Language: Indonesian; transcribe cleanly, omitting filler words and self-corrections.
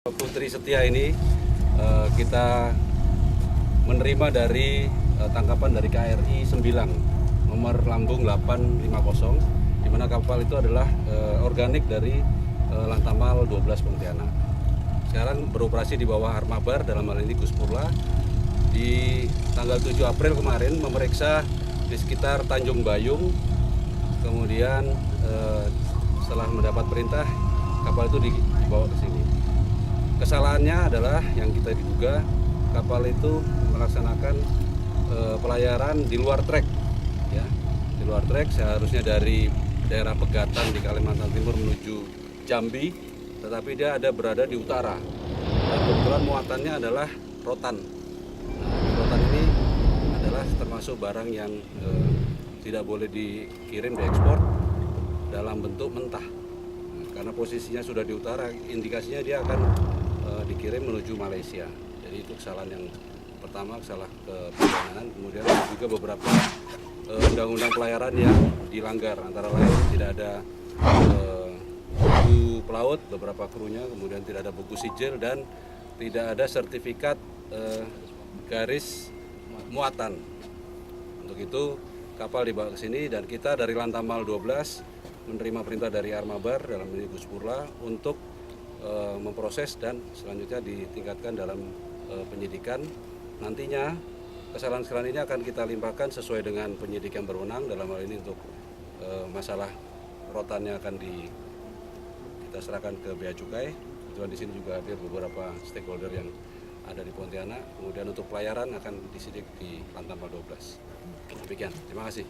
Putri Setia ini kita menerima dari tangkapan dari KRI Sembilang nomor lambung 850, di mana kapal itu adalah organik dari Lantamal 12 Pontianak. Sekarang beroperasi di bawah Armabar, dalam hal ini Gus Purla. Di tanggal 7 April kemarin memeriksa di sekitar Tanjung Bayung, kemudian setelah mendapat perintah kapal itu dibawa ke sini. Kesalahannya adalah yang kita diduga kapal itu melaksanakan pelayaran di luar trek, ya, di luar trek. Seharusnya dari daerah Pegatan di Kalimantan Timur menuju Jambi, tetapi dia berada di utara. Dan kebetulan muatannya adalah rotan. Rotan ini adalah termasuk barang yang tidak boleh dikirim, diekspor dalam bentuk mentah. Karena posisinya sudah di utara, indikasinya dia akan dikirim menuju Malaysia. Jadi itu kesalahan yang pertama, kesalahan kepidana. Kemudian juga beberapa undang-undang pelayaran yang dilanggar, antara lain tidak ada buku pelaut beberapa krunya, kemudian tidak ada buku sijil, dan tidak ada sertifikat garis muatan. Untuk itu kapal dibawa ke sini dan kita dari Lantamal 12 menerima perintah dari Armabar, dalam ini Gus Purla, untuk memproses dan selanjutnya ditingkatkan dalam penyidikan. Nantinya kesalahan-kesalahan ini akan kita limpahkan sesuai dengan penyidik yang berwenang. Dalam hal ini untuk masalah rotannya akan kita serahkan ke Bea Cukai. Kebetulan di sini juga hadir beberapa stakeholder yang ada di Pontianak. Kemudian untuk pelayaran akan disidik di Lantamal 12. Demikian, terima kasih.